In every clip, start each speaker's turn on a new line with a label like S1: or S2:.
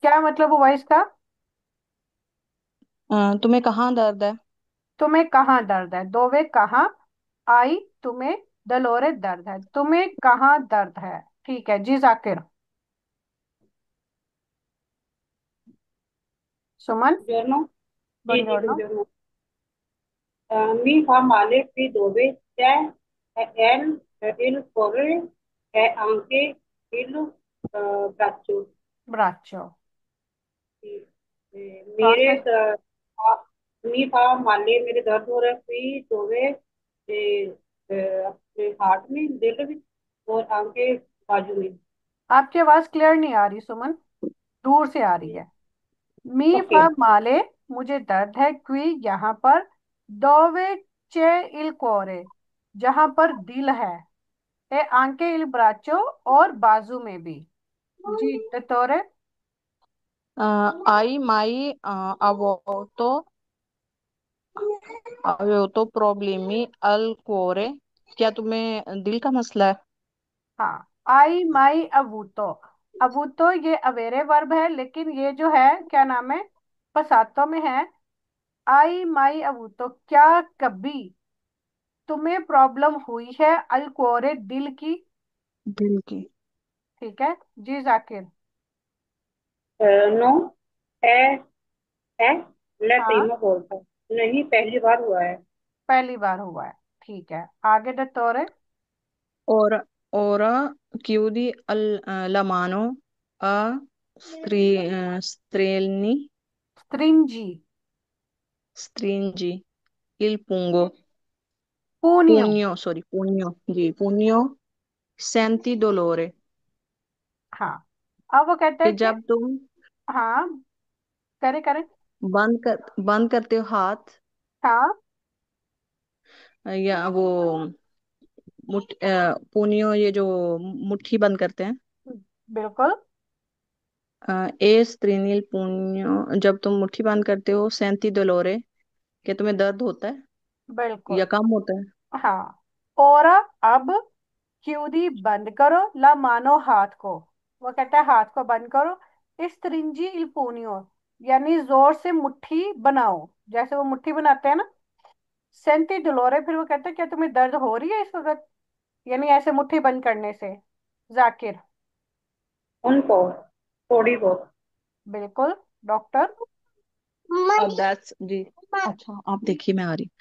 S1: क्या मतलब हुआ इसका?
S2: तुम्हें कहाँ दर्द है?
S1: तुम्हें कहाँ दर्द है, दोवे कहाँ। आई तुम्हें, दलोरे दर्द है, तुम्हें कहाँ दर्द है। ठीक है जी जाकिर। सुमन।
S2: Giorno? Sì, sì,
S1: बुongiorno।
S2: buongiorno. Mi fa male qui dove c'è il cuore e anche il braccio.
S1: ब्राचो।
S2: Sì.
S1: प्रोसेस।
S2: आ- mi fa male मेरे दर्द हो रहा है qui dove अपने हार्ट में दिल में और आंखें बाजू में।
S1: आपकी आवाज क्लियर नहीं आ रही सुमन, दूर से आ रही है। मी
S2: ओके।
S1: फा माले, मुझे दर्द है, क्वी यहाँ पर, दोवे चे इल कोरे, जहां पर दिल है, ए आंके इल ब्राचो, और बाजू में भी। जी तोरे।
S2: आई माई अवोतो प्रॉब्लमी अल कोरे। क्या तुम्हें दिल का मसला है?
S1: हाँ, आई माई अबूतो। अबूतो ये अवेरे वर्ब है, लेकिन ये जो है क्या नाम है, पसातो में है। आई माई अबूतो, क्या कभी तुम्हें प्रॉब्लम हुई है अलकोरे दिल की।
S2: दिल की।
S1: ठीक है जी जाकिर।
S2: नो। है है
S1: हाँ,
S2: लैटिनो बोलता है। नहीं, पहली बार हुआ है।
S1: पहली बार हुआ है। ठीक है, आगे दत्तोरे।
S2: और ora chiudi la mano a strelni
S1: स्त्रिंजी।
S2: stringi il pungo
S1: पूनियो।
S2: pugno sorry pugno ji pugno senti dolore।
S1: हाँ, अब वो कहते
S2: कि
S1: हैं कि
S2: जब तुम
S1: हाँ, करे करे।
S2: बंद करते हो हाथ,
S1: हाँ,
S2: या वो पुनियो, ये जो मुट्ठी बंद करते हैं।
S1: बिल्कुल
S2: ए स्त्रीनील पुन्यो, जब तुम मुट्ठी बंद करते हो, सैंती डोलोरे, क्या तुम्हें दर्द होता है या
S1: बिल्कुल।
S2: कम होता है?
S1: हाँ, और अब क्यूदी बंद करो, ला मानो हाथ को। वो कहता है हाथ को बंद करो। इस त्रिंजी इल्पूनियो, यानी जोर से मुट्ठी बनाओ, जैसे वो मुट्ठी बनाते हैं ना। सेंटी डोलोरे, फिर वो कहता है क्या तुम्हें दर्द हो रही है इस वक्त, यानी ऐसे मुट्ठी बंद करने से। जाकिर।
S2: उनको थोड़ी बहुत।
S1: बिल्कुल डॉक्टर।
S2: Adesso जी, अच्छा आप देखिए, मैं आ रही हूँ।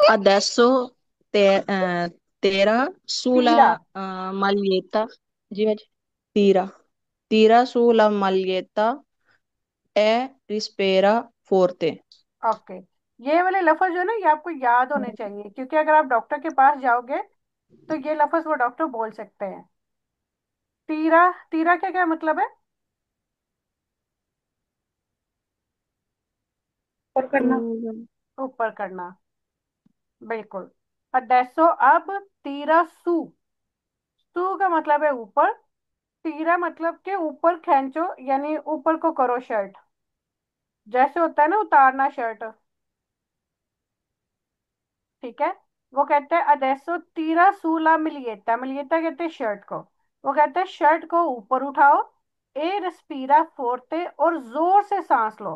S2: Adesso तेरा sulla
S1: तीरा।
S2: maglietta जी बाजी, tira tira sulla maglietta e respira forte।
S1: Okay, ये वाले लफ्ज जो है ना, ये आपको याद होने चाहिए, क्योंकि अगर आप डॉक्टर के पास जाओगे तो ये लफ्ज वो डॉक्टर बोल सकते हैं। तीरा। तीरा क्या क्या मतलब है?
S2: और करना।
S1: ऊपर करना। बिल्कुल। अडेसो अब तीरा सू। सू का मतलब है ऊपर। तीरा मतलब के ऊपर खींचो, यानी ऊपर को करो शर्ट, जैसे होता है ना उतारना शर्ट। ठीक है। वो कहते हैं अडेसो तीरा सूला मिलिएटा, मिलिएटा कहते हैं शर्ट को। वो कहते हैं शर्ट को ऊपर उठाओ, ए रेस्पीरा फोर्ते, और जोर से सांस लो।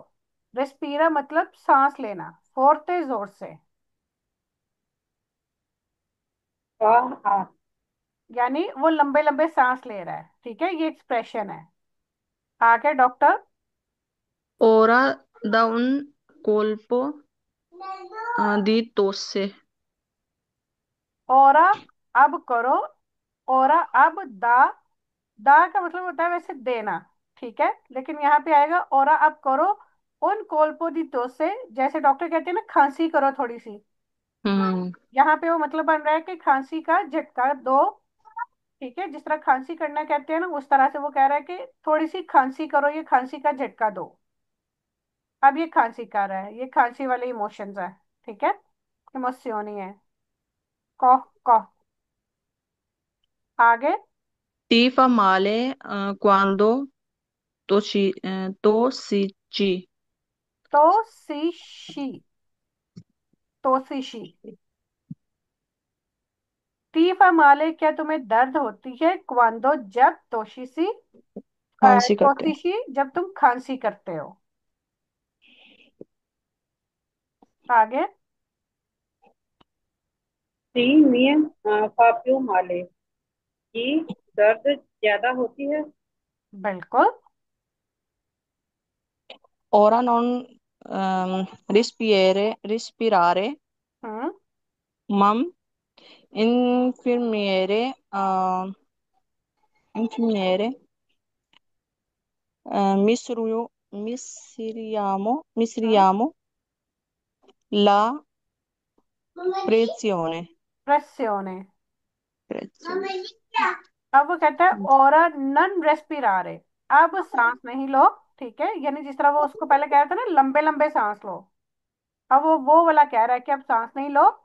S1: रेस्पीरा मतलब सांस लेना, फोर्ते जोर से,
S2: आ आ
S1: यानी वो लंबे लंबे सांस ले रहा है। ठीक है, ये एक्सप्रेशन है। आगे doctor.
S2: ora da un colpo di tosse।
S1: औरा अब करो। औरा अब दा। दा का मतलब होता है वैसे देना। ठीक है, लेकिन यहाँ पे आएगा औरा अब करो उन कोल्पोदितो से, जैसे डॉक्टर कहते हैं ना खांसी करो थोड़ी सी।
S2: हम्म।
S1: यहाँ पे वो मतलब बन रहा है कि खांसी का झटका दो। ठीक है, जिस तरह खांसी करना कहते हैं ना, उस तरह से वो कह रहा है कि थोड़ी सी खांसी करो, ये खांसी का झटका दो। अब ये खांसी कर रहा है, ये खांसी वाले इमोशंस है। ठीक है, इमोशियोनी है। कॉफ कॉफ। आगे।
S2: Ti fa male quando tossicci?
S1: तो सी शी। तो सी शी। तीफा माले, क्या तुम्हें दर्द होती है, क्वांदो जब, तोशीसी।
S2: खांसी करते
S1: चौथी
S2: हो।
S1: सी, जब तुम खांसी करते हो। आगे।
S3: सी में फाप्यू माले की दर्द ज्यादा होती है।
S1: बिल्कुल।
S2: ओरा नॉन रिस्पिरारे
S1: हम्म।
S2: मम इन्फिमिएरे इन्फिमिएरे मिस्रियो
S1: हम्म।
S2: मिस्रियामो ला प्रेzione
S1: प्रेस्योने।
S2: प्रेzione।
S1: अब वो कहता है ओरा नन रेस्पिरारे। अब सांस नहीं लो। ठीक है, यानी जिस तरह वो उसको पहले कह रहा था ना, लंबे लंबे सांस लो। अब वो वाला कह रहा है कि अब सांस नहीं लो।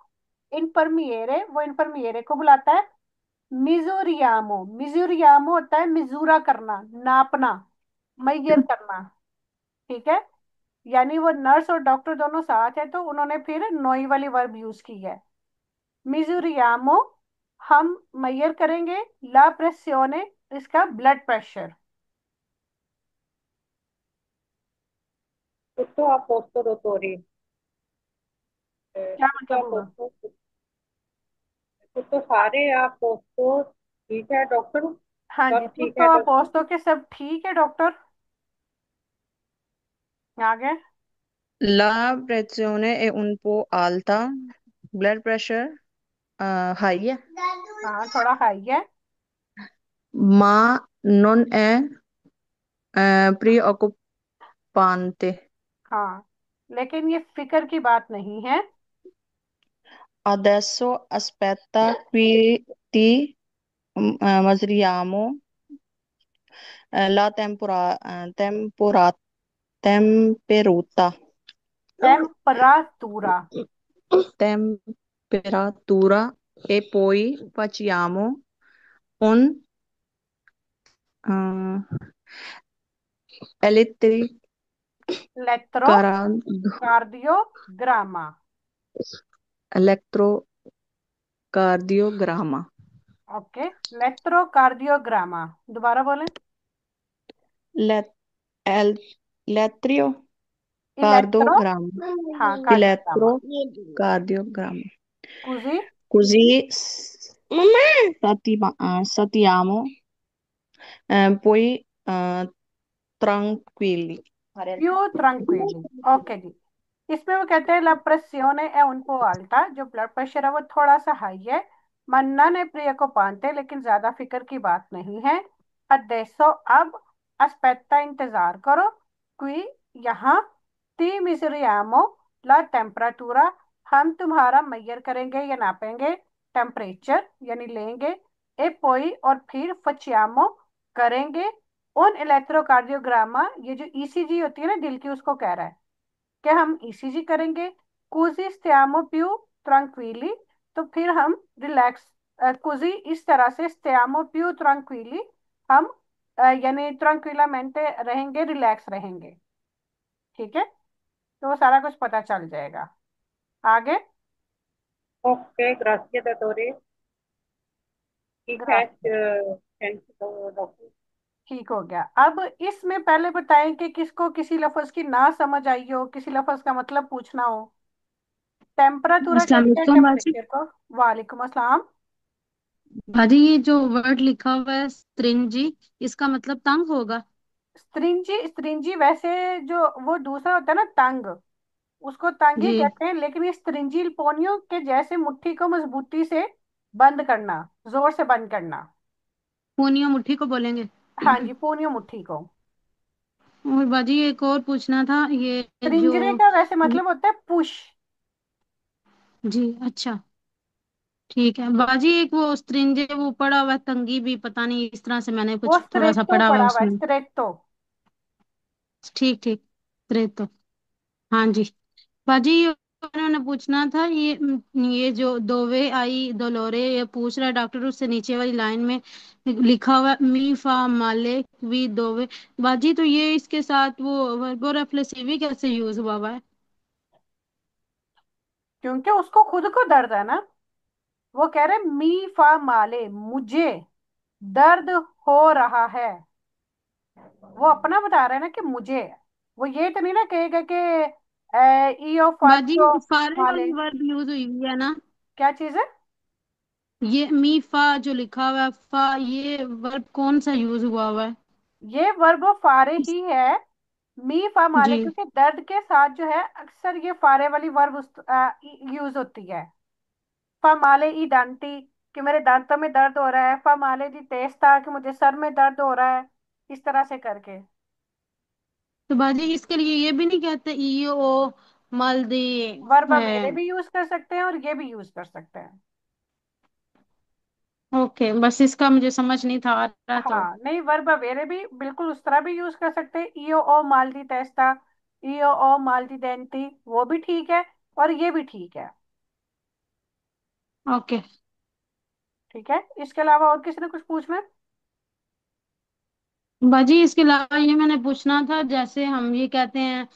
S1: इनफर्मिएरे, वो इनफर्मिएरे को बुलाता है। मिजोरियामो, मिजोरियामो होता है मिजूरा करना, नापना, मैयर करना। ठीक है। यानी वो नर्स और डॉक्टर दोनों साथ है, तो उन्होंने फिर नोई वाली वर्ब यूज की है। मिजोरियामो, हम मैयर करेंगे। ला प्रेसियोने, इसका blood pressure.
S3: tutto a posto dottore
S1: क्या
S3: tutto
S1: मतलब
S3: a
S1: हुआ?
S3: posto tutto fare a posto ठीक है डॉक्टर।
S1: हाँ जी,
S3: सब
S1: तुम
S3: ठीक
S1: तो
S3: है
S1: आप
S3: डॉक्टर।
S1: पहुंचो के सब ठीक है डॉक्टर। आगे।
S2: La pressione è un po' alta, blood pressure high है,
S1: हाँ, थोड़ा हाई है।
S2: ma non è preoccupante.
S1: हाँ, लेकिन ये फिक्र की बात नहीं है।
S2: Adesso aspetta, qui ti misuriamo la temperatura.
S1: टेम्परातूरा।
S2: Temperatura e poi facciamo un uh,
S1: इलेक्ट्रोकार्डियोग्रामा।
S2: elettrocardiogramma.
S1: ओके। इलेक्ट्रोकार्डियोग्रामा। दोबारा बोलें।
S2: Le- el-
S1: इलेक्ट्रो,
S2: Elettrocardiogramma.
S1: हाँ, कार्डियोग्रामा।
S2: Elettrocardiogramma.
S1: कुजी।
S2: Così statiamo poi tranquilli.
S1: पियो ट्रंक्विली। ओके जी। इसमें वो कहते हैं ला प्रेसियोने è un po' alta, जो ब्लड प्रेशर है वो थोड़ा सा हाई है। मन्ना ने प्रिय को पानते, लेकिन ज्यादा फिक्र की बात नहीं है। अडेसो, अब। अस्पेत्ता, इंतजार करो। क्वी, यहाँ। ती मिसरियामो ला टेम्परातूरा, हम तुम्हारा मैयर करेंगे या नापेंगे। टेम्परेचर यानी लेंगे। ए पोई, और फिर फचियामो, करेंगे। उन इलेक्ट्रोकार्डियोग्रामा, ये जो ईसीजी होती है ना दिल की, उसको कह रहा है कि हम ईसीजी करेंगे। कुजी स्टियामो प्यू ट्रंक्विली, तो फिर हम रिलैक्स। कुजी इस तरह से, स्टियामो प्यू ट्रंक्विली, हम यानी ट्रंक्विलामेंटे रहेंगे, रिलैक्स रहेंगे। ठीक है, तो वो सारा कुछ पता चल जाएगा। आगे।
S3: ओके ग्रासिया डॉक्टोरे ठीक है।
S1: ग्रास।
S3: Thank you doctor.
S1: ठीक हो गया। अब इसमें पहले बताएं कि किसको किसी लफ्ज की ना समझ आई हो, किसी लफ्ज का मतलब पूछना हो। टेम्परातुरा
S4: अस्सलाम
S1: कहते हैं
S4: वालेकुम बाजी।
S1: टेम्परेचर को। वालेकुम अस्सलाम।
S4: बाजी, ये जो वर्ड लिखा हुआ है स्त्रिंजी, इसका मतलब तंग होगा?
S1: स्त्रिंजी, स्त्रिंजी वैसे जो वो दूसरा होता है ना, तंग, उसको तंग ही
S4: जी।
S1: कहते हैं, लेकिन ये स्त्रिंजी पोनियो के जैसे मुट्ठी को मजबूती से बंद करना, जोर से बंद करना।
S4: पूनियो मुट्ठी को बोलेंगे।
S1: हाँ जी, पोनियो मुट्ठी को।
S4: और बाजी एक और पूछना था, ये जो।
S1: स्त्रिंजरे का वैसे मतलब होता है पुश।
S4: जी, अच्छा। ठीक है बाजी, एक वो स्त्रिंजे वो पड़ा हुआ है, तंगी भी पता नहीं, इस तरह से मैंने
S1: वो
S4: कुछ थोड़ा सा
S1: स्त्रेत्तो
S4: पढ़ा हुआ है
S1: पड़ा हुआ है,
S4: उसमें।
S1: स्त्रेत्तो।
S4: ठीक ठीक। तो हाँ जी। बाजी, ये उन्होंने पूछना था, ये जो दोवे आई दोलोरे, ये पूछ रहा है डॉक्टर, उससे नीचे वाली लाइन में लिखा हुआ है, मी फा माले वी दोवे। बाजी, तो ये इसके साथ वो वर्बो रेफ्लेक्सिव कैसे यूज हुआ हुआ है?
S1: क्योंकि उसको खुद को दर्द है ना। वो कह रहे मी फा माले, मुझे दर्द हो रहा है। वो अपना बता रहा है ना कि मुझे है। वो ये तो नहीं ना कहेगा कि ईओ
S4: बाजी
S1: फाल्सो
S4: फारे
S1: माले।
S4: वाली वर्ब यूज हुई हुई है ना?
S1: क्या चीज है?
S4: ये मी फा जो लिखा हुआ है फा, ये वर्ब कौन सा यूज हुआ हुआ है?
S1: ये वर्ब फारे ही है। मी फा माले,
S4: जी।
S1: क्योंकि दर्द के साथ जो है अक्सर ये फारे वाली वर्ब यूज होती है। फा माले ई डांटी, कि मेरे दांतों में दर्द हो रहा है। फा माले दी तेस्ता, कि मुझे सर में दर्द हो रहा है। इस तरह से करके।
S4: तो बाजी इसके लिए ये भी नहीं कहते ई ओ मल दी
S1: वर्ब
S4: है?
S1: मेरे भी यूज कर सकते हैं और ये भी यूज कर सकते हैं।
S4: ओके, बस इसका मुझे समझ नहीं था आ रहा तो।
S1: हाँ नहीं, वर्ब वेरे भी बिल्कुल उस तरह भी यूज कर सकते हैं। ईओ ओ माल्दी टेस्टा, ईओ ओ माल्दी डेंटी, वो भी ठीक है। और ये भी ठीक है।
S4: ओके।
S1: ठीक है, इसके अलावा और किसी ने कुछ पूछना है?
S4: बाजी इसके अलावा ये मैंने पूछना था, जैसे हम ये कहते हैं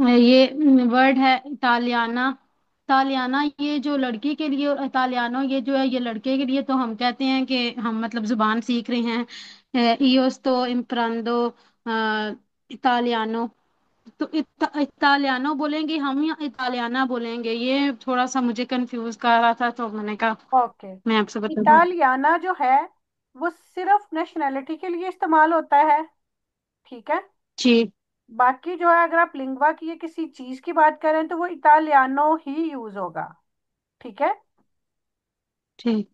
S4: ये वर्ड है इटालियाना। इटालियाना ये जो लड़की के लिए, और इटालियानो ये जो है ये लड़के के लिए, तो हम कहते हैं कि हम मतलब जुबान सीख रहे हैं, इयो sto imparando इटालियानो। तो इटालियानो बोलेंगे हम या इटालियाना बोलेंगे? ये थोड़ा सा मुझे कंफ्यूज कर रहा था, तो मैंने कहा
S1: ओके।
S4: मैं आपसे बता दूं।
S1: इटालियाना जो है वो सिर्फ नेशनैलिटी के लिए इस्तेमाल होता है। ठीक है।
S4: जी।
S1: बाकी जो है, अगर आप लिंग्वा की या किसी चीज की बात करें तो वो इटालियानो ही यूज होगा। ठीक है।
S4: ठीक।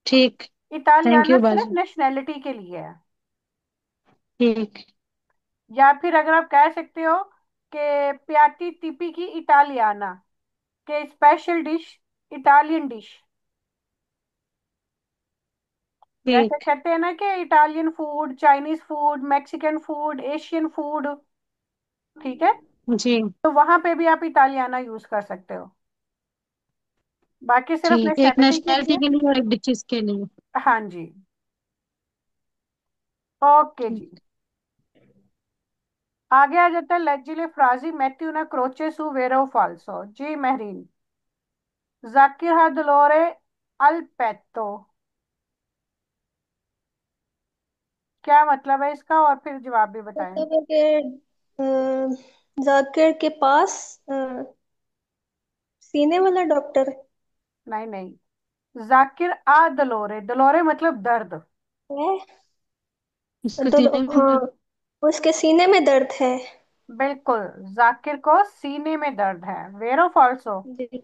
S4: ठीक। थैंक
S1: इटालियाना
S4: यू
S1: सिर्फ
S4: बाजी।
S1: नेशनैलिटी के लिए है।
S4: ठीक।
S1: या फिर अगर आप कह सकते हो कि प्याटी टिपी की इटालियाना, के स्पेशल डिश, इटालियन डिश। जैसे
S4: ठीक।
S1: कहते हैं ना कि Italian food, Chinese food, Mexican food, Asian food. ठीक है।
S4: जी।
S1: तो वहां पे भी आप इटालियाना यूज कर सकते हो। बाकी सिर्फ
S4: ठीक, एक
S1: नेशनैलिटी के
S4: नेशनैलिटी
S1: लिए।
S4: के लिए और एक डिचेस के लिए।
S1: हाँ जी। ओके जी।
S4: ठीक।
S1: आगे आ जाता है लेजिले फ्राजी मैथ्यू ना क्रोचे सु वेरो फाल्सो। जी महरीन। जाकिर हा दलोरे अल पेतो, क्या मतलब है इसका? और फिर जवाब भी बताएं।
S5: मतलब है कि जाकिर के पास सीने वाला डॉक्टर
S1: नहीं नहीं, जाकिर आ दलोरे, दलोरे मतलब दर्द।
S5: है।
S4: इसके सीने में
S5: हाँ, उसके सीने में दर्द है।
S1: बिल्कुल। जाकिर को सीने में दर्द है। वेरो फॉल्सो?
S5: जी,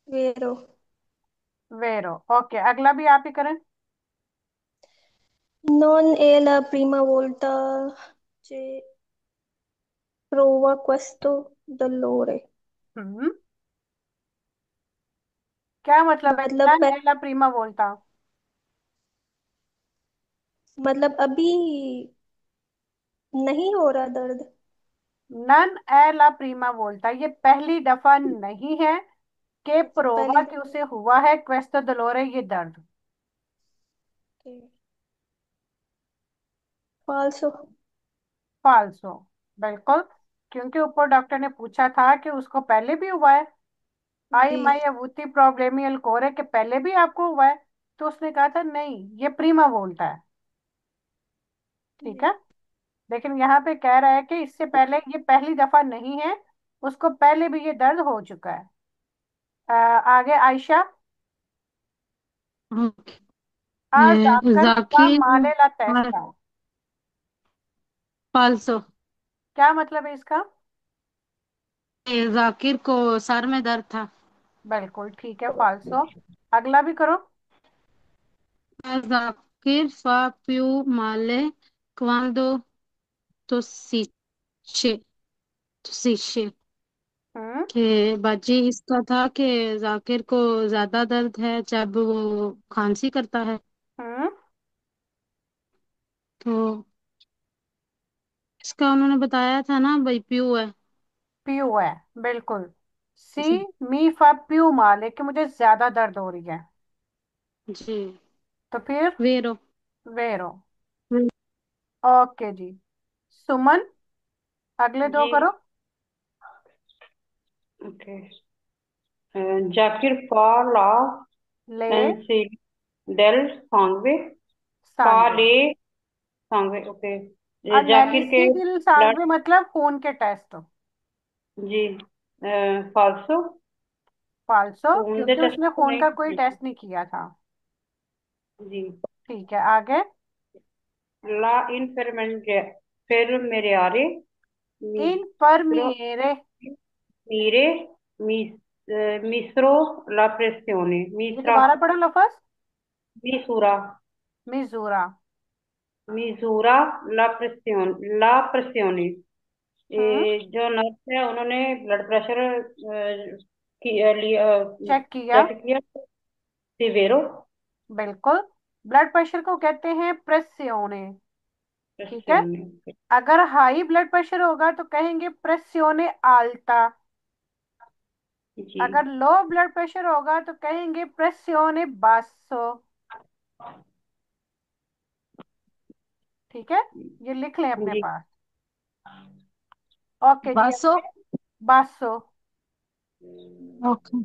S5: वेरो।
S1: वेरो। ओके, अगला भी आप ही करें।
S5: Non è la prima volta che prova questo dolore।
S1: हम्म। क्या मतलब है?
S5: मतलब
S1: नन एला प्रीमा वोल्टा।
S5: मतलब अभी नहीं हो रहा दर्द।
S1: नन एला प्रीमा वोल्टा, ये पहली दफा नहीं है कि
S5: अच्छा,
S1: प्रोवा
S5: पहली
S1: कि
S5: दफा।
S1: उसे हुआ है क्वेस्टो डोलोरे, ये दर्द।
S5: फाल्सो।
S1: फाल्सो। बिल्कुल। क्योंकि ऊपर डॉक्टर ने पूछा था कि उसको पहले भी हुआ है। आई
S5: जी।
S1: माई अवूती प्रॉब्लेमियल कोरे, के पहले भी आपको हुआ है। तो उसने कहा था नहीं, ये प्रीमा वोल्टा है। ठीक है।
S5: जी।
S1: लेकिन यहाँ पे कह रहा है कि इससे पहले, ये पहली दफा नहीं है, उसको पहले भी ये दर्द हो चुका है। आगे आयशा। आ जाकर का
S4: जाकिर
S1: माले ला
S4: और
S1: टेस्टा,
S4: फाल्सो।
S1: क्या मतलब है इसका?
S4: जाकिर को सर में दर्द था।
S1: बिल्कुल ठीक है, फाल्सो। अगला भी करो।
S4: जाकिर फा प्यू माले क्वांडो tossisce tossisce।
S1: हम्म।
S4: के बाजी इसका था कि जाकिर को ज्यादा दर्द है जब वो खांसी करता है।
S1: हम्म।
S4: तो इसका उन्होंने बताया था ना भाई, प्यू है।
S1: प्यू है। बिल्कुल। सी मी फा प्यू माले, कि मुझे ज्यादा दर्द हो रही है।
S4: जी।
S1: तो फिर
S4: वेरो।
S1: वेरो। ओके जी। सुमन, अगले दो
S3: जी।
S1: करो।
S3: ओके। जाकिर फॉल
S1: ले
S3: एंड del sangue, fa
S1: सांगे।
S3: le सांगे, ओके। ये जाकिर के
S1: एनालिसिस
S3: ब्लड।
S1: सांगे मतलब खून के टेस्ट।
S3: जी। फाल्सो।
S1: फाल्सो
S3: खून के
S1: क्योंकि
S3: टेस्ट
S1: उसने
S3: तो
S1: खून
S3: नहीं
S1: का कोई
S3: किए।
S1: टेस्ट नहीं किया था।
S3: जी।
S1: ठीक है, आगे।
S3: ला infermiere
S1: इन पर
S3: misro
S1: मेरे,
S3: mire mis, misro la pressione
S1: ये
S3: misra
S1: दोबारा पढ़ो लफज।
S3: misura
S1: मिजूरा।
S3: misura la pressione।
S1: हम्म।
S3: जो नर्स है उन्होंने ब्लड प्रेशर
S1: चेक किया।
S3: चेक किया। सिवेरो
S1: बिल्कुल। ब्लड प्रेशर को कहते हैं प्रेसियोने। ठीक है।
S3: pressione।
S1: अगर हाई ब्लड प्रेशर होगा तो कहेंगे प्रेसियोने आल्टा।
S3: जी।
S1: अगर लो ब्लड प्रेशर होगा तो कहेंगे प्रेसियोने बासो। ठीक है, ये लिख लें अपने
S3: जी।
S1: पास। ओके जी,
S4: बसो।
S1: आगे। बासो।
S4: ओके।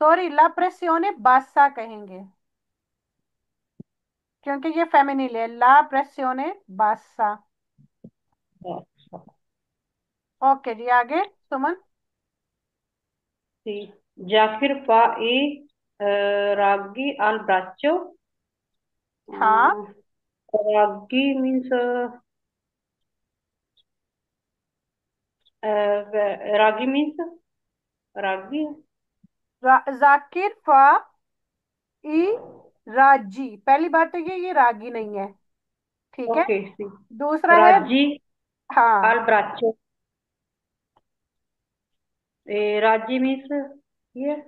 S1: सॉरी, ला प्रेसियोने बासा कहेंगे क्योंकि ये फेमिनिल है। ला प्रेसियोने बासा।
S3: अच्छा।
S1: ओके जी, आगे सुमन।
S3: Sì. Giafir fa i raggi al braccio.
S1: हाँ।
S3: Uh, raggi means raggi means raggi.
S1: Zakir फा ई राजी। पहली बात तो ये रागी नहीं है। ठीक है।
S3: Ok, sì.
S1: दूसरा है,
S3: Raggi
S1: हाँ,
S3: al braccio. Raggi means here.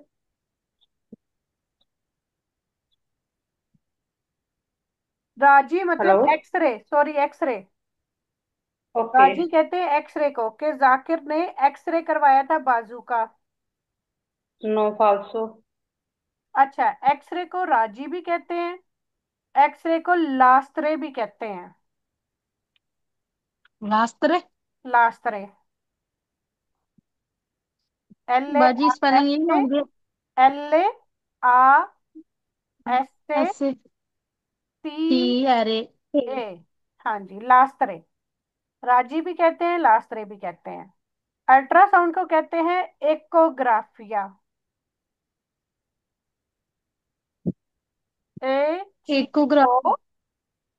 S1: राजी मतलब
S3: Hello.
S1: X-ray, sorry X-ray.
S3: Ok.
S1: राजी कहते हैं एक्सरे को, कि जाकिर ने एक्सरे करवाया था बाजू का।
S3: No falso.
S1: अच्छा, एक्सरे को राजी भी कहते हैं, एक्सरे को लास्त्रे भी कहते हैं।
S4: रास्ते।
S1: लास्त्रे। एल ए
S4: बाजी
S1: एस
S4: स्पेलिंग यही
S1: ए
S4: होंगे।
S1: L A uh S A
S4: ऐसे। टी।
S1: टी
S4: अरे।
S1: ए। हाँ जी, लास्त्रे। राजी भी कहते हैं, लास्त्रे भी कहते हैं। अल्ट्रासाउंड को कहते हैं एकोग्राफिया। ए ची
S4: एकोग्राफ।
S1: ओ।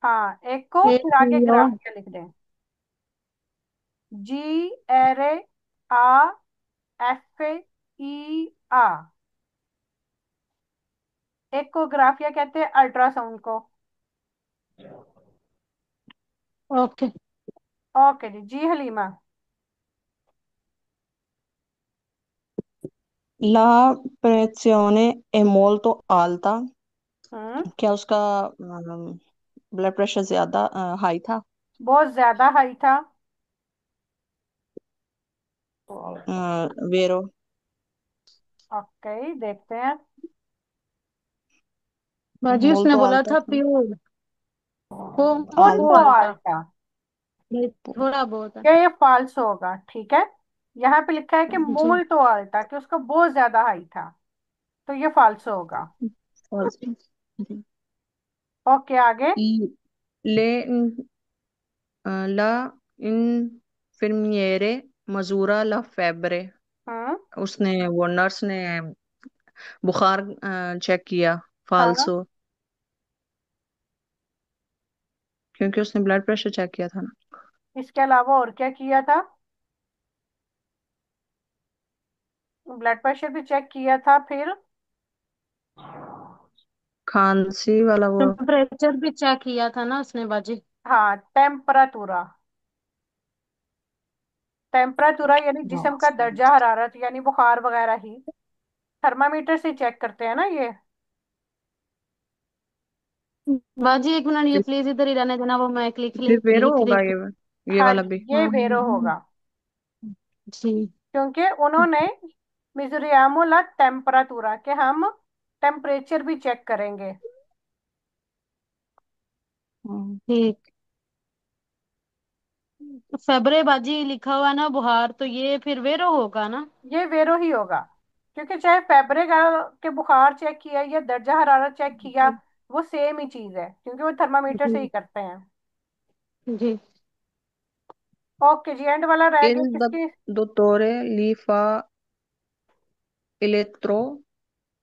S1: हाँ, एको फिर आगे
S4: एको।
S1: ग्राफिया लिख दें। जी एरे आ एफ ई आ। एकोग्राफिया कहते हैं अल्ट्रासाउंड को।
S4: ओके।
S1: ओके जी, जी Halima.
S2: La pressione è molto alta।
S1: हम्म।
S2: क्या उसका ब्लड प्रेशर ज्यादा हाई था?
S1: बहुत ज्यादा हाई था।
S2: वेरो।
S1: ओके, देखते हैं।
S4: बाजी उसने
S2: मोल्टो
S4: बोला
S2: आल्टा
S4: था
S2: था।
S4: प्योर। को
S1: मोल्टो
S2: आल्टा।
S4: आल्टा।
S1: आल्टा।
S4: थोड़ा बहुत है।
S1: क्या ये फाल्स होगा? ठीक है। यहाँ पे लिखा है कि
S4: जी।
S1: मोल्टो आल्टा, कि उसका बहुत ज्यादा हाई था, तो ये फाल्स होगा।
S2: false।
S1: ओके, आगे।
S2: ले ला इनफिर्मिere मजूरा ला फेब्रे।
S1: हम्म।
S2: उसने वो नर्स ने बुखार चेक किया।
S1: हाँ,
S2: फाल्सो। क्योंकि उसने ब्लड प्रेशर चेक किया था ना।
S1: इसके अलावा और क्या किया था? ब्लड प्रेशर भी चेक किया था, फिर?
S2: खांसी वाला वो।
S4: टेम्परेचर भी चेक किया था ना उसने बाजी।
S1: हाँ, टेम्परातुरा। टेम्परातुरा यानी जिस्म का दर्जा हरारत, यानी बुखार वगैरह ही। थर्मामीटर से चेक करते हैं ना ये।
S4: बाजी एक मिनट, ये प्लीज इधर ही रहने देना, वो मैं
S2: फिर वेरो
S4: लिख
S2: होगा
S4: लिख।
S2: ये
S1: हाँ
S2: वाला
S1: जी,
S2: भी।
S1: ये वेरो होगा,
S4: जी।
S1: क्योंकि उन्होंने मिजोरियामो ला टेम्परातुरा, के हम टेम्परेचर भी चेक करेंगे।
S4: ठीक। फेबरे बाजी लिखा हुआ ना बुखार, तो ये फिर वेरो होगा ना।
S1: ये वेरो ही होगा, क्योंकि चाहे फेब्रिक के बुखार चेक किया या दर्जा हरारत चेक किया, वो सेम ही चीज है क्योंकि वो थर्मामीटर से ही
S4: जी
S1: करते हैं।
S4: जी।
S1: ओके जी, एंड वाला रह
S2: Il
S1: गया किसकी?
S2: dottore gli fa elettro,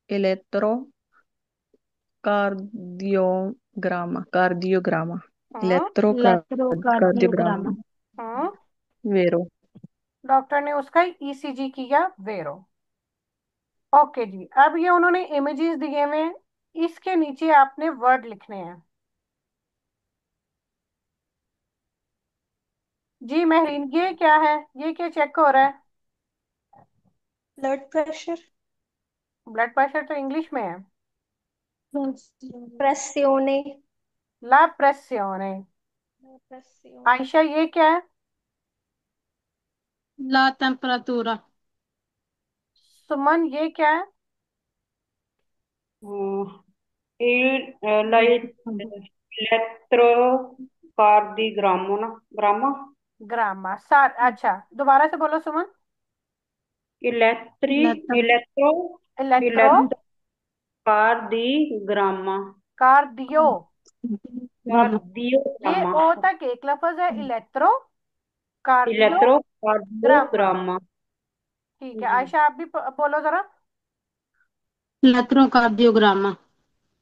S2: elettrocardiogramma,
S1: हम्म।
S2: elettrocardiogramma,
S4: इलेक्ट्रोकार्डियोग्रामा।
S1: हम्म।
S2: vero?
S1: डॉक्टर ने उसका ईसीजी किया, वेरो। ओके जी, अब ये उन्होंने इमेजेस दिए हुए हैं, इसके नीचे आपने वर्ड लिखने हैं। जी महरीन, ये क्या है? ये क्या चेक हो रहा है?
S5: Blood pressure.
S1: ब्लड प्रेशर तो इंग्लिश में है।
S5: प्रेसियोने।
S1: ला प्रेसियोने।
S5: प्रेसियोने।
S1: आयशा, ये क्या है?
S4: ला टेम्परातुरा।
S1: सुमन, ये क्या है?
S3: लाइट इलेक्ट्रोकार्डिग्रामो ना, ग्रामा।
S1: ग्रामा सार। अच्छा, दोबारा से बोलो सुमन।
S3: इलेक्ट्री
S4: इलेक्ट्रो
S3: इलेक्ट्रो
S1: इलेक्ट्रो
S3: इलेक्ट्रोकार्डिग्रामा।
S1: कार्डियो। ये
S3: कार्डियोग्रामा।
S1: ओ तक एक लफ्ज है, इलेक्ट्रो कार्डियो ग्रामा।
S3: इलेक्ट्रोकार्डियोग्रामा।
S1: ठीक है,
S3: जी।
S1: आयशा आप भी बोलो जरा।
S4: इलेक्ट्रोकार्डियोग्रामा।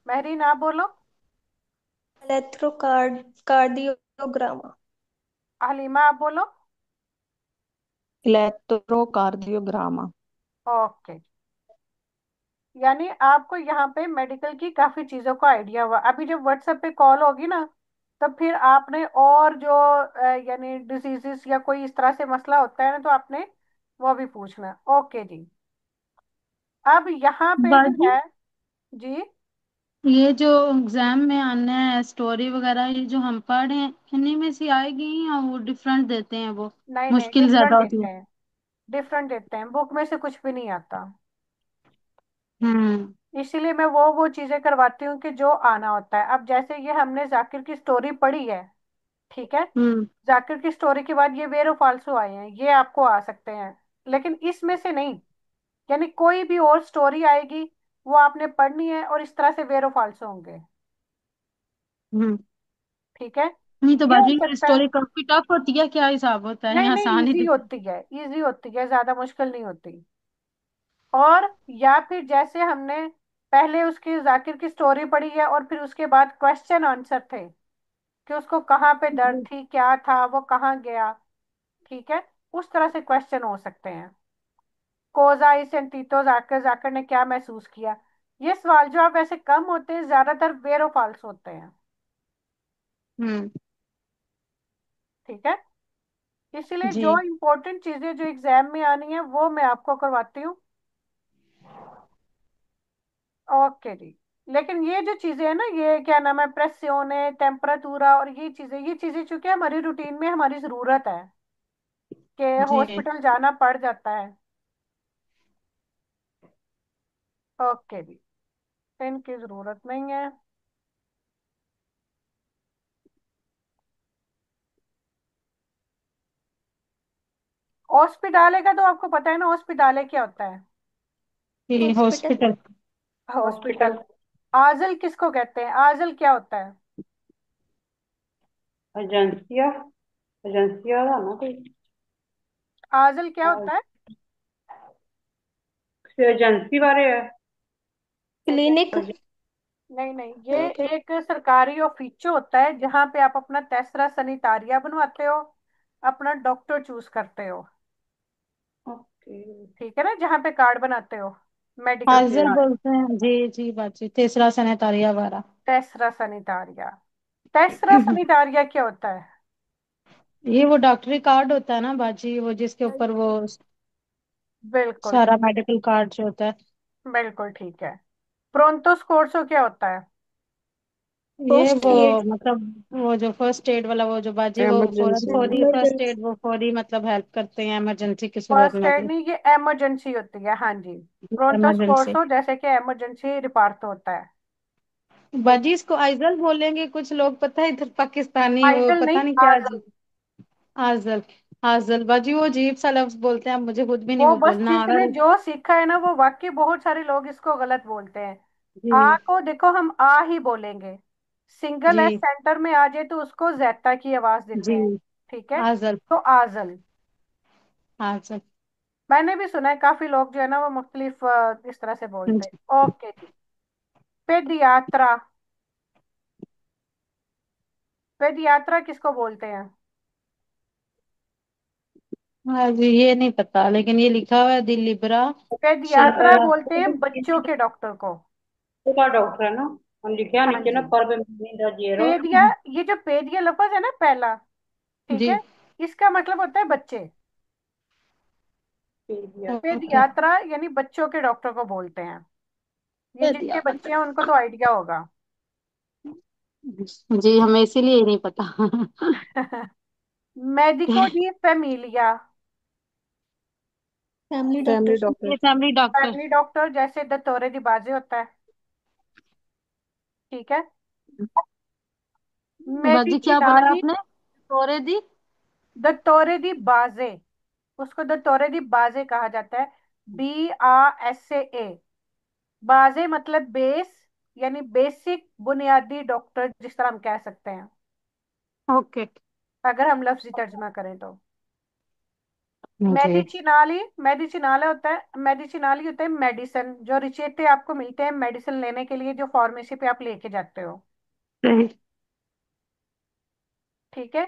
S1: महरीन आप बोलो।
S5: इलेक्ट्रोकार्डियोग्रामा।
S1: हलीमा आप बोलो।
S2: Elettrocardiogramma.
S1: ओके, यानी आपको यहाँ पे मेडिकल की काफी चीजों का आइडिया हुआ। अभी जब व्हाट्सएप पे कॉल होगी ना, तब फिर आपने और जो यानी डिजीजेस या कोई इस तरह से मसला होता है ना, तो आपने वो भी पूछना। ओके जी, अब यहाँ पे जो
S4: बाजी,
S1: है। जी।
S4: ये जो एग्जाम में आना है स्टोरी वगैरह, ये जो हम पढ़ रहे हैं इन्हीं में से आएगी या वो डिफरेंट देते हैं वो?
S1: नहीं नहीं,
S4: मुश्किल
S1: डिफरेंट
S4: ज्यादा होती
S1: देते
S4: है?
S1: हैं। डिफरेंट देते हैं, बुक में से कुछ भी नहीं आता।
S4: हम्म।
S1: इसीलिए मैं वो चीजें करवाती हूँ कि जो आना होता है। अब जैसे ये हमने जाकिर की स्टोरी पढ़ी है, ठीक है।
S4: हम्म।
S1: जाकिर की स्टोरी के बाद ये वेरो फाल्सो आए हैं, ये आपको आ सकते हैं, लेकिन इसमें से नहीं। यानी कोई भी और स्टोरी आएगी, वो आपने पढ़नी है और इस तरह से वेरो फाल्सो होंगे।
S4: हम्म।
S1: ठीक है।
S4: नहीं तो
S1: ये हो
S4: बाजी, ये
S1: सकता है।
S4: स्टोरी काफी टफ होती है, क्या हिसाब होता है
S1: नहीं
S4: या
S1: नहीं,
S4: आसान ही
S1: इजी
S4: दिखती
S1: होती है, इजी होती है, ज्यादा मुश्किल नहीं होती। और या फिर जैसे हमने पहले उसकी जाकिर की स्टोरी पढ़ी है और फिर उसके बाद क्वेश्चन आंसर थे कि उसको कहाँ पे दर्द
S4: है?
S1: थी, क्या था, वो कहाँ गया। ठीक है, उस तरह से क्वेश्चन हो सकते हैं। कोजा इस एंटीतो जाकर जाकर ने क्या महसूस किया। ये सवाल जवाब वैसे कम होते हैं, ज्यादातर वेरो फॉल्स होते हैं।
S4: हम्म।
S1: ठीक है, इसीलिए
S4: जी
S1: जो इम्पोर्टेंट चीजें जो एग्जाम में आनी है वो मैं आपको करवाती हूँ। ओके जी। लेकिन ये जो चीजें है ना, ये क्या नाम है, प्रेसियोने, टेम्परेचूरा, और ये चीजें चूंकि हमारी रूटीन में हमारी जरूरत है कि
S4: जी
S1: हॉस्पिटल जाना पड़ जाता है। ओके जी, इनकी जरूरत नहीं है। हॉस्पिटाले का तो आपको पता है ना, हॉस्पिटाले क्या होता है?
S4: जी।
S5: हॉस्पिटल।
S4: हॉस्पिटल।
S1: हॉस्पिटल।
S3: हॉस्पिटल।
S1: आजल किसको कहते हैं? आजल क्या होता है?
S3: एजेंसिया। एजेंसिया था ना कोई।
S1: आजल क्या होता है?
S3: एजेंसी बारे है।
S5: क्लिनिक।
S3: एजेंसी।
S1: नहीं नहीं, ये एक सरकारी ऑफिस होता है जहाँ पे आप अपना तेसरा सैनिटारिया बनवाते हो, अपना डॉक्टर चूज करते हो।
S3: ओके।
S1: ठीक है ना, जहाँ पे कार्ड बनाते हो मेडिकल के
S4: हाजिर
S1: साथ।
S4: बोलते हैं जी जी बाजी, तीसरा सैनिटारिया वाला।
S1: तेसरा सैनिटारिया। तेसरा सैनिटारिया क्या होता है?
S4: ये वो डॉक्टरी कार्ड होता है ना बाजी, वो जिसके ऊपर वो
S1: बिल्कुल
S4: सारा
S1: ठीक।
S4: मेडिकल कार्ड जो होता है।
S1: बिल्कुल ठीक है। प्रोंतो स्कोर्सो क्या होता है?
S4: ये
S5: फर्स्ट
S4: वो
S5: एड।
S4: मतलब वो जो फर्स्ट एड वाला, वो जो बाजी वो फौरन
S2: Emergency.
S4: फौरी फर्स्ट
S5: इमरजेंसी।
S4: एड, वो फौरी मतलब हेल्प करते हैं इमरजेंसी की सूरत
S1: फर्स्ट
S4: में
S1: एड
S4: भी।
S1: नहीं, ये इमरजेंसी होती है, हाँ जी। प्रोंतो
S4: इमरजेंसी।
S1: स्कोर्सो जैसे कि इमरजेंसी रिपार्ट होता है। ठीक।
S4: बाजी इसको आइजल बोलेंगे कुछ लोग, पता है इधर पाकिस्तानी वो
S1: आइजल
S4: पता
S1: नहीं,
S4: नहीं क्या
S1: आजल।
S4: आजल। आजल बाजी वो अजीब सा लफ्ज बोलते हैं, अब मुझे खुद भी नहीं
S1: वो
S4: वो
S1: बस
S4: बोलना आ
S1: जिसने
S4: रहा।
S1: जो सीखा है ना, वो वाकई बहुत सारे लोग इसको गलत बोलते हैं। आ
S4: जी
S1: को देखो हम आ ही बोलेंगे। सिंगल एस
S4: जी
S1: सेंटर में आ जाए तो उसको जेटा की आवाज देते
S4: जी।
S1: हैं। ठीक है।
S4: आजल।
S1: तो आजल।
S4: आजल।
S1: मैंने भी सुना है काफी लोग जो है ना वो मुख्तलिफ इस तरह से बोलते
S4: जी।
S1: हैं। ओके जी। पेद यात्रा। पेद यात्रा किसको बोलते हैं?
S4: हाँ जी, ये नहीं पता, लेकिन ये लिखा हुआ है दिल लिब्रा
S1: पेद यात्रा
S4: शर्करा।
S1: बोलते हैं बच्चों के डॉक्टर को।
S3: का डॉक्टर है ना। हम लिखे हैं
S1: हाँ
S3: नीचे ना,
S1: जी।
S3: पर पे मींदा जीरो।
S1: पेदिया, ये जो पेदिया लफ्ज है ना पहला, ठीक
S4: जी।
S1: है, इसका मतलब होता है बच्चे। पेद
S4: ओके।
S1: यात्रा यानी बच्चों के डॉक्टर को बोलते हैं। ये जिनके
S4: दिया
S1: बच्चे हैं उनको तो आइडिया होगा।
S4: जी, हमें इसीलिए नहीं पता।
S1: Medico D Familia.
S5: Family
S2: family
S5: doctor.
S2: Doctor.
S4: ये फैमिली डॉक्टर।
S1: फैमिली डॉक्टर जैसे दत्तोरे दी बाजे होता है। ठीक है।
S4: बाजी क्या बोला
S1: मेडिचिनाली।
S4: आपने? तोरे दी।
S1: दत्तोरे दी बाजे, उसको दत्तोरे दी बाजे कहा जाता है। BASE। बाजे मतलब बेस, यानी बेसिक बुनियादी डॉक्टर जिस तरह हम कह सकते हैं,
S4: ओके।
S1: अगर हम लफ्जी तर्जमा करें तो।
S4: जी।
S1: मेडिचिनाली, मेडिचिनाले होता है, मेडिचिनाली होता है मेडिसिन, जो रिचेटे आपको मिलते हैं मेडिसिन लेने के लिए, जो फार्मेसी पे आप लेके जाते हो।
S4: सही।
S1: ठीक है।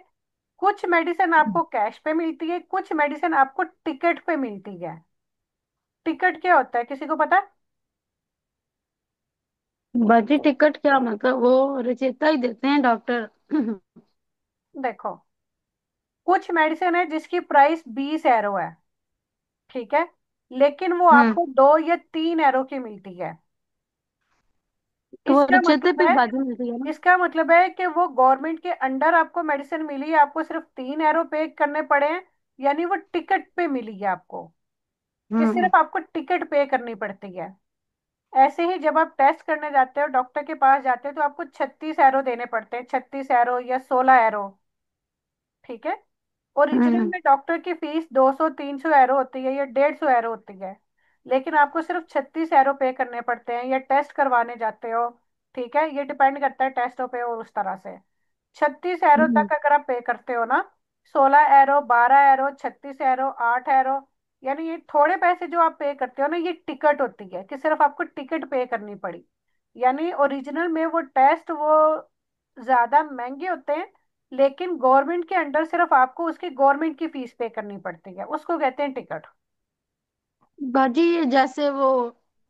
S1: कुछ मेडिसिन आपको कैश पे मिलती है, कुछ मेडिसिन आपको टिकट पे मिलती है। टिकट क्या होता है, किसी को पता?
S4: बाजी टिकट क्या मतलब? वो रचेता ही देते हैं डॉक्टर।
S1: देखो, कुछ मेडिसिन है जिसकी प्राइस 20 € है। ठीक है। लेकिन वो
S4: हम्म।
S1: आपको 2 या 3 € की मिलती है।
S4: तो वो
S1: इसका
S4: रचेते
S1: मतलब
S4: पे
S1: है,
S4: बाजी मिलती है ना?
S1: इसका मतलब है कि वो गवर्नमेंट के अंडर आपको मेडिसिन मिली है, आपको सिर्फ 3 € पे करने पड़े हैं, यानी वो टिकट पे मिली है आपको, कि
S4: हम्म
S1: सिर्फ आपको टिकट पे करनी पड़ती है। ऐसे ही जब आप टेस्ट करने जाते हो, डॉक्टर के पास जाते हो, तो आपको 36 € देने पड़ते हैं, 36 € या 16 €। ठीक है। ओरिजिनल
S4: हम्म
S1: में डॉक्टर की फीस 200-300 € होती है या 150 € होती है, लेकिन आपको सिर्फ 36 € पे करने पड़ते हैं, या टेस्ट करवाने जाते हो। ठीक है, ये डिपेंड करता है टेस्टों पे और उस तरह से। 36 €
S4: हम्म।
S1: तक अगर आप पे करते हो ना, 16 €, 12 €, 36 €, 8 € यानी ये थोड़े पैसे जो आप पे करते हो ना, ये टिकट होती है, कि सिर्फ आपको टिकट पे करनी पड़ी। यानी ओरिजिनल में वो टेस्ट वो ज्यादा महंगे होते हैं, लेकिन गवर्नमेंट के अंडर सिर्फ आपको उसकी गवर्नमेंट की फीस पे करनी पड़ती है, उसको कहते हैं टिकट।
S4: बाजी जैसे वो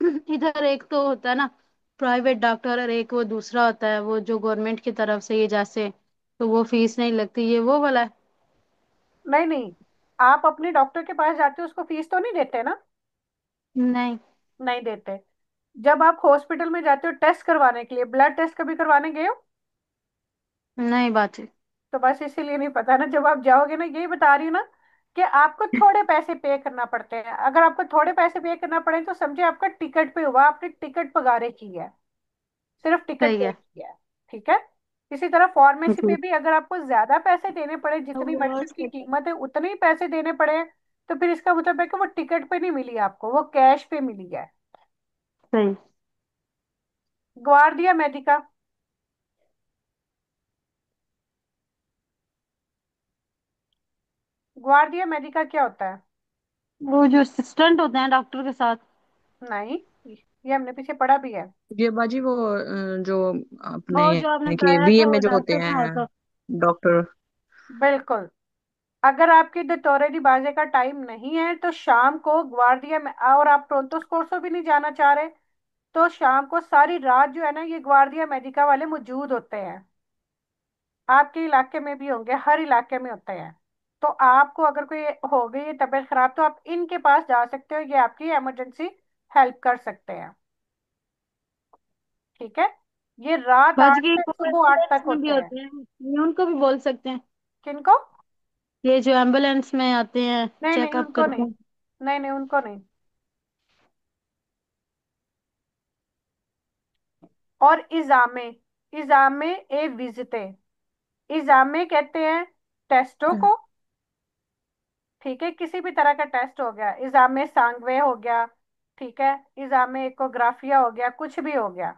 S4: इधर एक तो होता है ना प्राइवेट डॉक्टर, और एक वो दूसरा होता है वो जो गवर्नमेंट की तरफ से, ये जैसे तो वो फीस नहीं लगती, ये वो वाला है?
S1: नहीं नहीं, आप अपने डॉक्टर के पास जाते हो उसको फीस तो नहीं देते ना?
S4: नहीं।
S1: नहीं देते। जब आप हॉस्पिटल में जाते हो टेस्ट करवाने के लिए, ब्लड टेस्ट कभी करवाने गए हो?
S4: नहीं बाजी।
S1: तो बस इसीलिए नहीं पता ना, जब आप जाओगे ना, यही बता रही हूँ ना, कि आपको थोड़े पैसे पे करना पड़ते हैं। अगर आपको थोड़े पैसे पे करना पड़े तो समझे आपका टिकट पे हुआ, आपने टिकट पगारे की है, सिर्फ टिकट
S4: सही
S1: पे
S4: है।
S1: किया है। ठीक है। इसी तरह फार्मेसी पे
S4: जी।
S1: भी अगर आपको ज्यादा पैसे देने पड़े, जितनी मेडिसिन की कीमत है उतने ही पैसे देने पड़े हैं, तो फिर इसका मतलब है कि वो टिकट पे नहीं मिली आपको, वो कैश पे मिली है।
S4: सही।
S1: ग्वार्डिया मेडिका। ग्वार्डिया मेडिका क्या होता है?
S4: वो जो असिस्टेंट होते हैं डॉक्टर के साथ।
S1: नहीं, ये हमने पीछे पढ़ा भी है।
S2: ये बाजी वो जो
S4: वो
S2: अपने
S4: जो आपने
S2: यानी कि
S4: बताया
S2: बीए
S4: था वो
S2: में जो होते
S4: डॉक्टर का
S2: हैं
S4: होता।
S2: डॉक्टर।
S1: बिल्कुल। अगर आपकी दौरे दी बाजे का टाइम नहीं है तो शाम को ग्वार्डिया में, और आप प्रोंतोस कोर्सो भी नहीं जाना चाह रहे, तो शाम को सारी रात जो है ना, ये ग्वार्डिया मेडिका वाले मौजूद होते हैं। आपके इलाके में भी होंगे, हर इलाके में होते हैं। तो आपको अगर कोई हो गई है तबीयत खराब, तो आप इनके पास जा सकते हो, ये आपकी इमरजेंसी हेल्प कर सकते हैं। ठीक है। ये रात
S4: बच
S1: 8
S4: गई,
S1: से सुबह 8
S4: एम्बुलेंस
S1: तक
S4: में भी
S1: होते हैं।
S4: होते हैं, ये उनको भी बोल सकते हैं?
S1: किनको?
S4: ये जो एम्बुलेंस में आते हैं
S1: नहीं नहीं,
S4: चेकअप
S1: उनको
S4: करते
S1: नहीं।
S4: हैं।
S1: नहीं नहीं, उनको नहीं। और इजामे, इजामे ए विजिटे, इजामे कहते हैं टेस्टों को। ठीक है, किसी भी तरह का टेस्ट हो गया, इजामे सांगवे हो गया, ठीक है, एग्जाम में इकोग्राफिया हो गया, कुछ भी हो गया।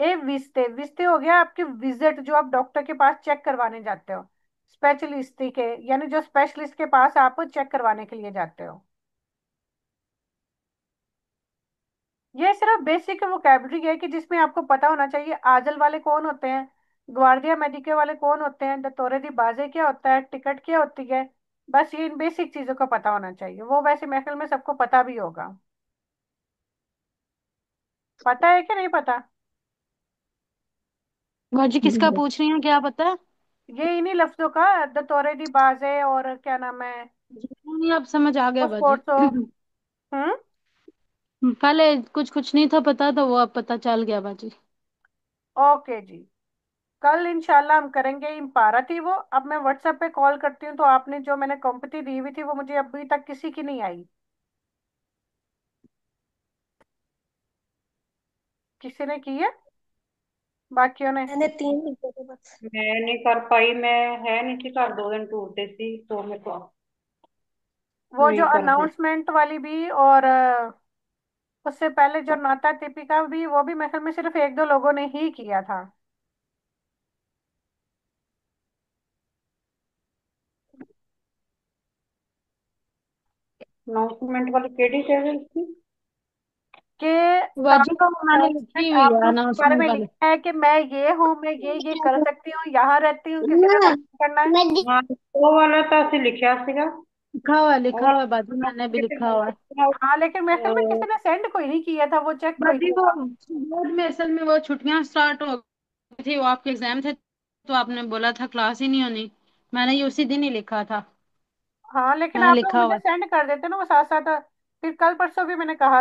S1: ए विस्ते, विस्ते हो गया आपकी विजिट, जो आप डॉक्टर के पास चेक करवाने जाते हो, स्पेशलिस्ट के, यानी जो स्पेशलिस्ट के पास आप चेक करवाने के लिए जाते हो। ये सिर्फ बेसिक वोकेबलरी है कि जिसमें आपको पता होना चाहिए आजल वाले कौन होते हैं, ग्वार्डिया मेडिके वाले कौन होते हैं, दत्तोरे दी बाजे क्या होता है, टिकट क्या होती है। बस ये इन बेसिक चीजों का पता होना चाहिए, वो वैसे महफिल में सबको पता भी होगा। पता है कि नहीं पता?
S4: बाजी किसका पूछ रही हैं, क्या पता?
S1: ये इन्हीं लफ्जों का, दत्तोरे दी बाजे और क्या नाम है,
S4: नहीं, अब समझ आ गया बाजी।
S1: स्पोर्ट्स। हम्म।
S4: पहले कुछ कुछ नहीं था पता, तो वो अब पता चल गया बाजी।
S1: ओके जी। कल इंशाल्लाह हम करेंगे इम्पारा थी वो। अब मैं व्हाट्सएप पे कॉल करती हूँ, तो आपने जो मैंने कंपनी दी हुई थी वो मुझे अभी तक किसी की नहीं आई। किसी ने की है? बाकियों ने?
S5: मैंने 3 लिखे थे बस।
S3: मैं नहीं कर पाई, मैं है नहीं थी घर, 2 दिन टूरते सी तो मेरे को
S1: वो जो
S3: नहीं कर दी।
S1: अनाउंसमेंट वाली भी, और उससे पहले जो नाता टिपिका भी, वो भी मेरे ख्याल में सिर्फ एक दो लोगों ने ही किया था।
S3: अनाउंसमेंट वाली केडी चैनल थी?
S1: कि
S4: बाजी
S1: आपको
S4: वो मैंने लिखी
S1: अनाउंसमेंट,
S4: हुई है
S1: आपने उसके बारे
S4: अनाउंसमेंट
S1: में
S4: वाले।
S1: लिखा है कि मैं ये हूँ, मैं ये कर सकती हूँ, यहाँ रहती हूँ, किसी ने नाम करना है।
S3: हाँ, वो वाला तो असि लिखा सीगा।
S4: लिखा
S3: और
S4: हुआ है बाजी, मैंने भी लिखा हुआ है।
S1: हाँ, लेकिन मेरे ख्याल में किसी ने सेंड कोई नहीं किया था, वो चेक कोई
S4: बाजी
S1: नहीं
S4: वो
S1: हुआ।
S4: बोर्ड में असल में वो छुट्टियां स्टार्ट हो गई थी, वो आपके एग्जाम थे, तो आपने बोला था क्लास ही नहीं होनी। मैंने ये उसी दिन ही लिखा था।
S1: हाँ, लेकिन
S4: मैंने
S1: आप लोग
S4: लिखा हुआ
S1: मुझे
S4: है।
S1: सेंड कर देते ना वो साथ साथ। फिर कल परसों भी मैंने कहा था